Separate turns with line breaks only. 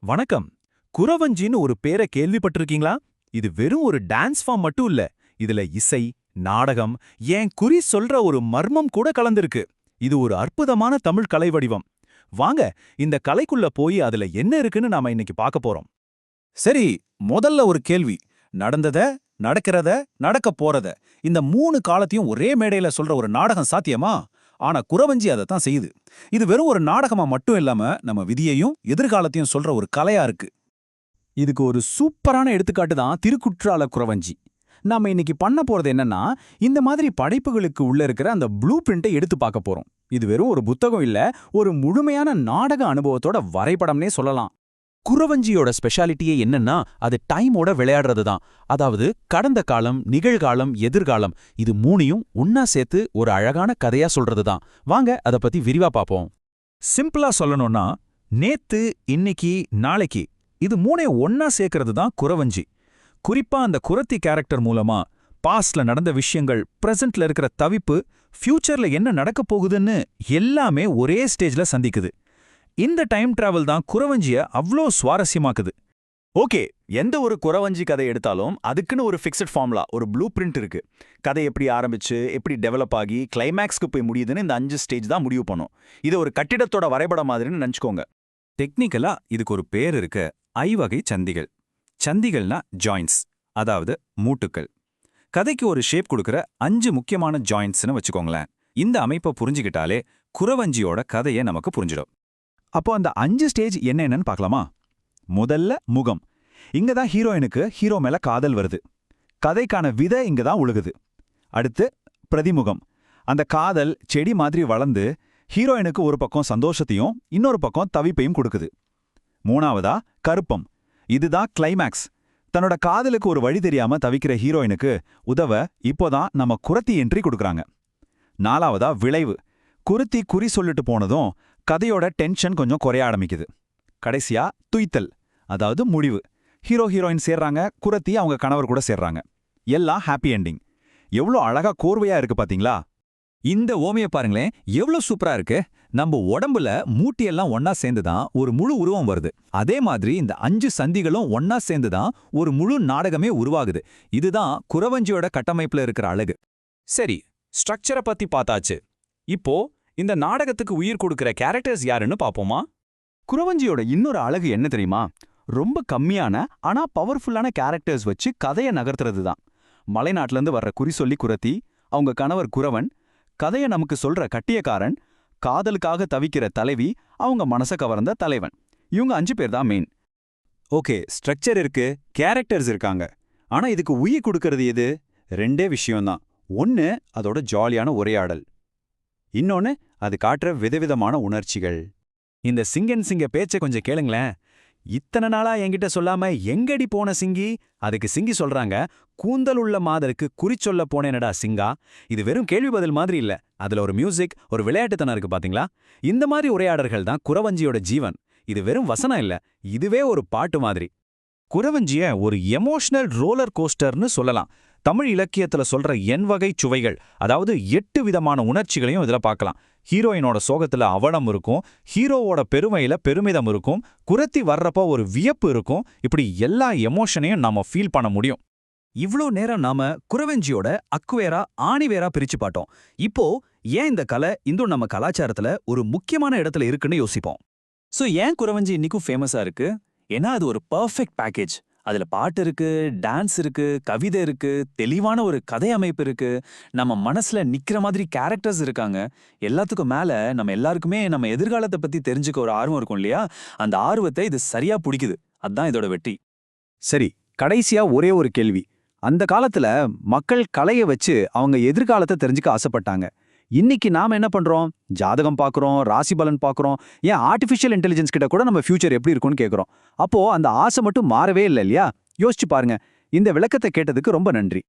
வணக்கம். குறவஞ்சின்னு ஒரு பேரை கேள்விப்பட்டிருக்கீங்களா? இது வெறும் ஒரு டான்ஸ் ஃபார்ம் மட்டும் இல்ல. இதுல இசை, நாடகம், ஏன் குறி சொல்ற ஒரு மர்மம் கூட கலந்திருக்கு. இது ஒரு அற்புதமான தமிழ் கலை வடிவம். வாங்க, இந்த கலைக்குள்ள போய் அதுல என்ன இருக்குன்னு நாம இன்னைக்கு பார்க்க போறோம்.
சரி, முதல்ல ஒரு கேள்வி. நடந்தத, நடக்கிறத, நடக்கப் போறத இந்த 3 காலத்தையும் ஒரே மேடையில சொல்ற ஒரு நாடகம் சாத்தியமா? ஆனா குறவஞ்சி அதத்தான் செய்யுது. இது வெறும் ஒரு நாடகமா மட்டும் இல்லாம நம்ம விதியையும் எதிர்காலத்தையும் சொல்ற ஒரு கலையா இருக்கு.
இதுக்கு ஒரு சூப்பரான எடுத்துக்காட்டு தான் திருக்குற்றால குறவஞ்சி. நாம இன்னைக்கு பண்ண போறது என்னன்னா, இந்த மாதிரி படைப்புகளுக்கு உள்ள இருக்கிற அந்த ப்ளூ பிரிண்டை எடுத்து பார்க்க போறோம். இது வெறும் ஒரு புத்தகம் இல்ல, ஒரு முழுமையான நாடக அனுபவத்தோட வரைபடம்னே சொல்லலாம்.
குறவஞ்சியோட ஸ்பெஷாலிட்டியே என்னன்னா அது டைமோட விளையாடுறது தான். அதாவது கடந்த காலம், நிகழ்காலம், எதிர்காலம் இது மூணையும் ஒன்னா சேர்த்து ஒரு அழகான கதையா சொல்றது தான். வாங்க அத பத்தி விரிவா பாப்போம்.
சிம்பிளா சொல்லணும்னா, நேத்து, இன்னைக்கு, நாளைக்கு இது மூணையும் ஒன்னா சேர்க்கறது தான் குறவஞ்சி. குறிப்பா அந்த குறத்தி கேரக்டர் மூலமா பாஸ்ட்ல நடந்த விஷயங்கள், பிரசன்ட்ல இருக்கிற தவிப்பு, ஃபியூச்சர்ல என்ன நடக்கப் போகுதுன்னு எல்லாமே ஒரே ஸ்டேஜ்ல சந்திக்குது. இந்த டைம் டிராவல் தான் குறவஞ்சிய அவ்ளோ சுவாரஸ்யமாக்குது.
ஓகே, எந்த ஒரு குறவஞ்சி கதை எடுத்தாலும் அதுக்குன்னு ஒரு ஃபிக்ஸட் ஃபார்முலா, ஒரு ப்ளூ பிரிண்ட் இருக்கு. கதை எப்படி ஆரம்பிச்சு, எப்படி டெவலப் ஆகி கிளைமேக்ஸ்க்கு போய் முடியுதுன்னு இந்த 5 ஸ்டேஜ் தான் முடிவு பண்ணும். இது ஒரு கட்டிடத்தோட வரைபடம் மாதிரின்னு நினைச்சுக்கோங்க.
டெக்னிக்கலா இதுக்கு ஒரு பேர் இருக்கு. ஐவகை சந்திகள். சந்திகள்னா ஜாயின்ட்ஸ், அதாவது மூட்டுக்கள். கதைக்கு ஒரு ஷேப் கொடுக்கிற 5 முக்கியமான ஜாயின்ட்ஸ்னு வச்சுக்கோங்களேன். இந்த அமைப்பை புரிஞ்சுக்கிட்டாலே குறவஞ்சியோட கதையை நமக்கு புரிஞ்சிடும்.
அப்போ அந்த 5 ஸ்டேஜ் என்னன்னு பார்க்கலாமா? முதல்ல முகம். இங்க தான் ஹீரோயினுக்கு ஹீரோ மேல காதல் வருது. கதைக்கான விதை இங்க தான் உழுகுது. அடுத்து பிரதிமுகம். அந்த காதல் செடி மாதிரி வளர்ந்து ஹீரோயினுக்கு ஒரு பக்கம் சந்தோஷத்தையும் இன்னொரு பக்கம் தவிப்பையும் கொடுக்குது. மூணாவதா கருப்பம். இதுதான் கிளைமேக்ஸ். தன்னோட காதலுக்கு ஒரு வழி தெரியாம தவிக்கிற ஹீரோயினுக்கு உதவ இப்போதான் நம்ம குறத்தி என்ட்ரி கொடுக்குறாங்க. நாலாவதா விளைவு. குருத்தி குறி சொல்லிட்டு போனதும் கதையோட டென்ஷன் கொஞ்சம் குறைய ஆரம்பிக்குது. கடைசியா துய்த்தல், அதாவது முடிவு. ஹீரோ ஹீரோயின் சேர்றாங்க, குறத்தி அவங்க கணவர் கூட சேர்றாங்க. எல்லாம் ஹாப்பி எண்டிங். எவ்வளோ அழகா கோர்வையா இருக்கு பாத்தீங்களா?
இந்த ஓமைய பாருங்களேன், எவ்வளவு சூப்பரா இருக்கு. நம்ம உடம்புல மூட்டியெல்லாம் ஒன்னா சேர்ந்துதான் ஒரு முழு உருவம் வருது. அதே மாதிரி இந்த 5 சந்திகளும் ஒன்னா சேர்ந்துதான் ஒரு முழு நாடகமே உருவாகுது. இதுதான் குறவஞ்சியோட கட்டமைப்புல இருக்கிற அழகு. சரி, ஸ்ட்ரக்சரை பத்தி பார்த்தாச்சு. இப்போ இந்த நாடகத்துக்கு உயிர் கொடுக்கிற கேரக்டர்ஸ் யாருன்னு பாப்போமா?
குறவஞ்சியோட இன்னொரு அழகு என்ன தெரியுமா? ரொம்ப கம்மியான ஆனா பவர்ஃபுல்லான கேரக்டர்ஸ் வச்சு கதையை நகர்த்துறது தான். மலைநாட்டிலேருந்து வர்ற குறி சொல்லி குறத்தி, அவங்க கணவர் குறவன், கதையை நமக்கு சொல்ற கட்டியக்காரன், காதலுக்காக தவிக்கிற தலைவி, அவங்க மனச கவர்ந்த தலைவன். இவங்க 5 பேர் தான் மெயின்.
ஓகே, ஸ்ட்ரக்சர் இருக்கு, கேரக்டர்ஸ் இருக்காங்க. ஆனா இதுக்கு உயிர் கொடுக்கறது எது? 2 விஷயம்தான். ஒன்னு அதோட ஜாலியான உரையாடல், இன்னொன்னு அது காட்டுற விதவிதமான உணர்ச்சிகள்.
இந்த சிங்கன் சிங்க பேச்சை கொஞ்சம் கேளுங்களேன். இத்தனை நாளா என்கிட்ட சொல்லாம எங்கடி போன சிங்கி? அதுக்கு சிங்கி சொல்றாங்க, கூந்தல் உள்ள மாதருக்கு குறி சொல்ல போனேனடா சிங்கா. இது வெறும் கேள்வி பதில் மாதிரி இல்ல, அதுல ஒரு மியூசிக், ஒரு விளையாட்டுத்தனம் இருக்கு பாத்தீங்களா? இந்த மாதிரி உரையாடல்கள் தான் குறவஞ்சியோட ஜீவன். இது வெறும் வசனம் இல்ல, இதுவே ஒரு பாட்டு மாதிரி. குறவஞ்சிய ஒரு எமோஷனல் ரோலர் கோஸ்டர்னு சொல்லலாம். தமிழ் இலக்கியத்துல சொல்ற வகை சுவைகள், அதாவது 8 விதமான உணர்ச்சிகளையும் இதுல பார்க்கலாம். ஹீரோயினோட சோகத்துல அவலம் இருக்கும், ஹீரோவோட பெருமையில பெருமிதம் இருக்கும், குறத்தி வர்றப்போ ஒரு வியப்பு இருக்கும். இப்படி எல்லா எமோஷனையும் நாம ஃபீல் பண்ண முடியும்.
இவ்ளோ நேரம் நாம குறவஞ்சியோட அக்குவேரா ஆணிவேரா பிரிச்சு பார்த்தோம். இப்போ ஏன் இந்த கலை இன்னும் நம்ம கலாச்சாரத்துல ஒரு முக்கியமான இடத்துல இருக்குன்னு யோசிப்போம். ஏன் குறவஞ்சி இன்னைக்கும் ஃபேமஸா இருக்கு? ஏன்னா அது ஒரு பர்ஃபெக்ட் பேக்கேஜ். அதுல பாட்டு இருக்கு, டான்ஸ் இருக்கு, கவிதை இருக்கு, தெளிவான ஒரு கதை அமைப்பு இருக்கு, நம்ம மனசுல நிக்கிற மாதிரி கேரக்டர்ஸ் இருக்காங்க. எல்லாத்துக்கும் மேல நம்ம எல்லாருக்குமே நம்ம எதிர்காலத்தை பத்தி தெரிஞ்சுக்க ஒரு ஆர்வம் இருக்கும் இல்லையா? அந்த ஆர்வத்தை இது சரியா பிடிக்குது. அதான் இதோட வெற்றி.
சரி, கடைசியா ஒரே ஒரு கேள்வி. அந்த காலத்துல மக்கள் கலையை வச்சு அவங்க எதிர்காலத்தை தெரிஞ்சுக்க ஆசைப்பட்டாங்க. இன்னைக்கு நாம என்ன பண்றோம்? ஜாதகம் பார்க்குறோம், ராசி பலன் பார்க்குறோம், ஏன் ஆர்டிஃபிஷியல் இன்டெலிஜென்ஸ் கிட்ட கூட நம்ம ஃபியூச்சர் எப்படி இருக்கும்னு கேட்குறோம். அப்போ அந்த ஆசை மட்டும் மாறவே இல்லை இல்லையா? யோசிச்சு பாருங்க. இந்த விளக்கத்தை கேட்டதுக்கு ரொம்ப நன்றி.